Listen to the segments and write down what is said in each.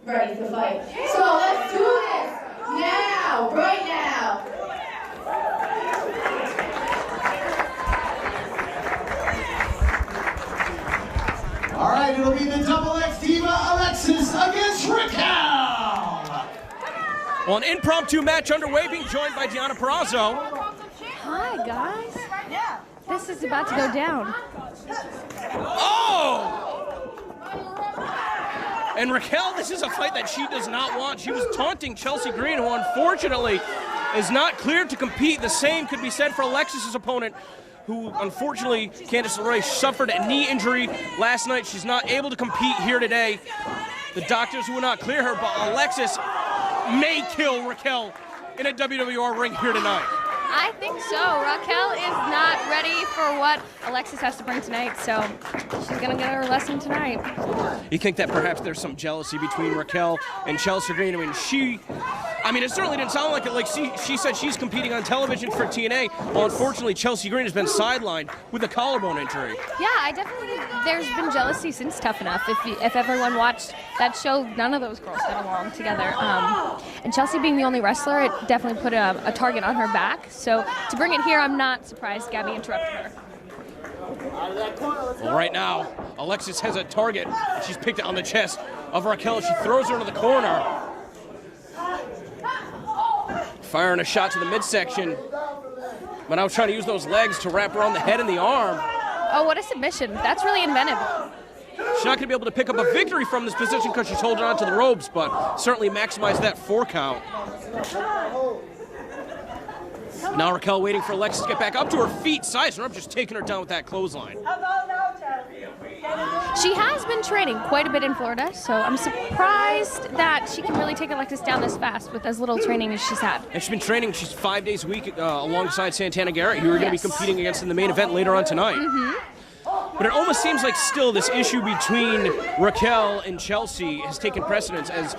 ready to fight. So let's do this now, right now. All right, it'll be the double X diva Alexxis against Raquel. Well, an impromptu match underway, being joined by Deonna Purrazzo. Hi, guys. This is about to go down. Oh! And Raquel, this is a fight that she does not want. She was taunting Chelsea Green, who unfortunately is not cleared to compete. The same could be said for Alexxis' opponent, who unfortunately, Candice LeRae, suffered a knee injury last night. She's not able to compete here today. The doctors will not clear her, but Alexxis may kill Raquel in a WWR ring here tonight. I think so. Raquel is not ready for what Alexxis has to bring tonight, so she's going to get her lesson tonight. You think that perhaps there's some jealousy between Raquel and Chelsea Green? I mean, it certainly didn't sound like it. Like she said she's competing on television for TNA. Well, unfortunately, Chelsea Green has been sidelined with a collarbone injury. Yeah, I definitely think there's been jealousy since Tough Enough. If everyone watched that show, none of those girls got along together. And Chelsea being the only wrestler, it definitely put a target on her back. So to bring it here, I'm not surprised Gabby interrupted her. Well, right now, Alexxis has a target. She's picked it on the chest of Raquel. She throws her into the corner. Firing a shot to the midsection. But now trying to use those legs to wrap around the head and the arm. Oh, what a submission. That's really inventive. She's not going to be able to pick up a victory from this position because she's holding on to the ropes, but certainly maximize that 4 count. Now Raquel waiting for Alexxis to get back up to her feet, sizing her up, just taking her down with that clothesline. She has been training quite a bit in Florida, so I'm surprised that she can really take Alexxis down this fast with as little training as she's had. And she's been training, she's 5 days a week alongside Santana Garrett, who we're going to be competing against in the main event later on tonight. But it almost seems like still this issue between Raquel and Chelsea has taken precedence, as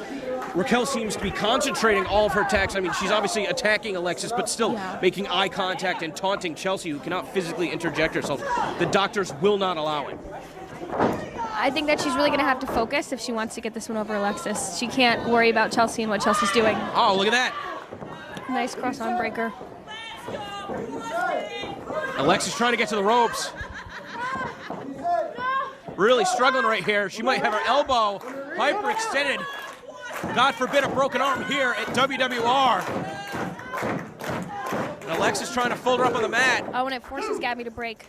Raquel seems to be concentrating all of her attacks. I mean, she's obviously attacking Alexxis, but still making eye contact and taunting Chelsea, who cannot physically interject herself. The doctors will not allow it. I think that she's really going to have to focus if she wants to get this one over Alexxis. She can't worry about Chelsea and what Chelsea's doing. Oh, look at that. Nice cross-arm breaker. Alexxis trying to get to the ropes. Really struggling right here. She might have her elbow hyperextended. God forbid a broken arm here at WWR. And Alexxis trying to fold her up on the mat. Oh, and it forces Gabby to break.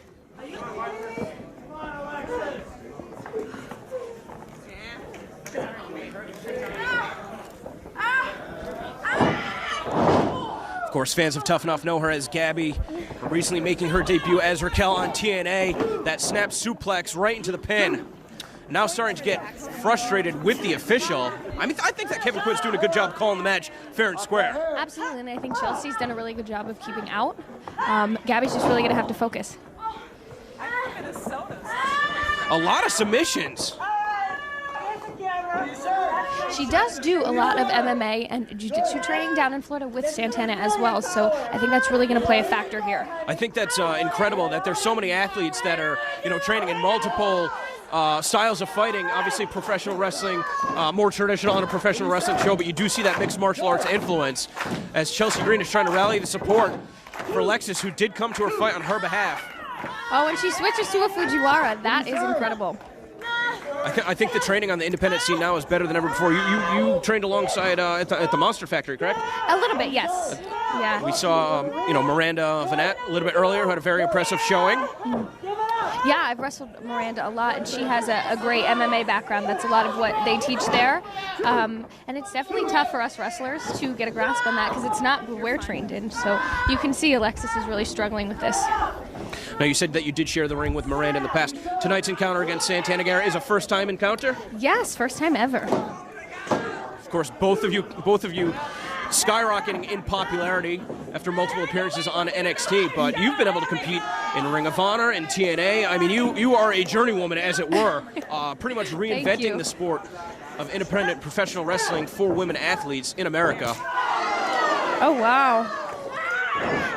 Of course, fans of Tough Enough know her as Gabby, recently making her debut as Raquel on TNA. That snap suplex right into the pin. Now starting to get frustrated with the official. I mean, I think that Kevin Quinn's doing a good job calling the match fair and square. Absolutely, and I think Chelsea's done a really good job of keeping out. Gabby's just really going to have to focus. A lot of submissions. She does do a lot of MMA and jiu-jitsu training down in Florida with Santana as well, so I think that's really going to play a factor here. I think that's incredible that there's so many athletes that are, training in multiple styles of fighting. Obviously, professional wrestling, more traditional on a professional wrestling show, but you do see that mixed martial arts influence as Chelsea Green is trying to rally the support for Alexxis, who did come to her fight on her behalf. Oh, and she switches to a Fujiwara. That is incredible. I think the training on the independent scene now is better than ever before. You trained alongside at the Monster Factory, correct? A little bit, yes. Yeah. We saw, Miranda Vanette a little bit earlier, who had a very impressive showing. Yeah, I've wrestled Miranda a lot, and she has a great MMA background. That's a lot of what they teach there. And it's definitely tough for us wrestlers to get a grasp on that because it's not what we're trained in. So you can see Alexxis is really struggling with this. Now, you said that you did share the ring with Miranda in the past. Tonight's encounter against Santana Garrett is a first-time encounter? Yes, first time ever. Of course, both of you skyrocketing in popularity after multiple appearances on NXT, but you've been able to compete in Ring of Honor and TNA. I mean, you are a journeywoman, as it were, pretty much reinventing the sport of independent professional wrestling for women athletes in America. Oh, wow.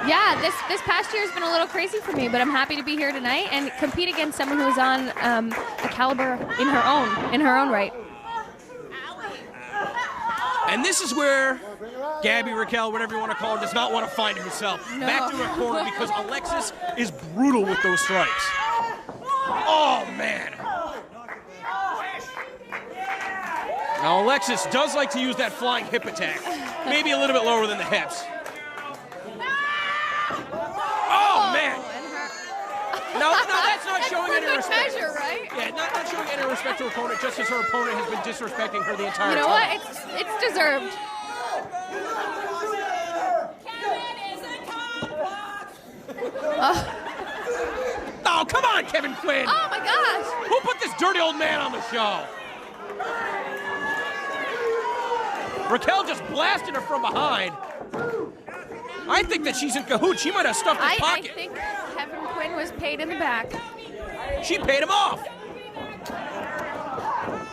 Yeah, this past year has been a little crazy for me, but I'm happy to be here tonight and compete against someone who's on a caliber in her own right. And this is where Gabby, Raquel, whatever you want to call her, does not want to find herself. No. Back to her corner because Alexxis is brutal with those strikes. Oh, man. Now, Alexxis does like to use that flying hip attack. Maybe a little bit lower than the hips. Oh, man. No, that's not showing any respect. Measure, right? Yeah, not showing any respect to her opponent, just as her opponent has been disrespecting her the entire time. You know what? It's deserved. Oh, come on, Kevin Quinn. Oh my gosh. Who put this dirty old man on the show? Raquel just blasted her from behind. I think that she's in cahoots. She might have stuffed his pocket. I think Kevin Quinn was paid in the back. She paid him off.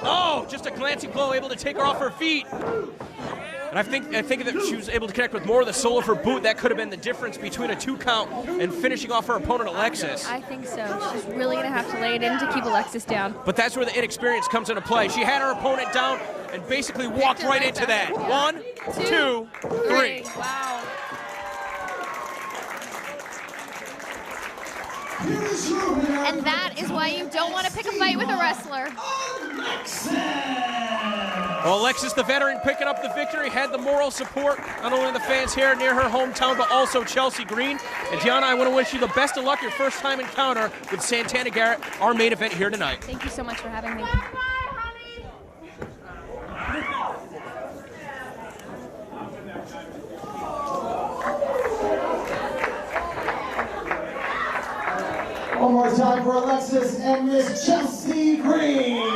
Oh, just a glancing blow, able to take her off her feet. And I think that she was able to connect with more of the sole of her boot. That could have been the difference between a 2 count and finishing off her opponent, Alexxis. I think so. She's really going to have to lay it in to keep Alexxis down. But that's where the inexperience comes into play. She had her opponent down and basically walked right into that. Yeah. 1, 2, 3. Wow. And that is why you don't want to pick a fight with a wrestler. Well, Alexxis, the veteran, picking up the victory, had the moral support, not only the fans here near her hometown, but also Chelsea Green. And Gianna, I want to wish you the best of luck, your first time encounter with Santana Garrett, our main event here tonight. Thank you so much for having me. One more time for Alexxis and Miss Chelsea Green.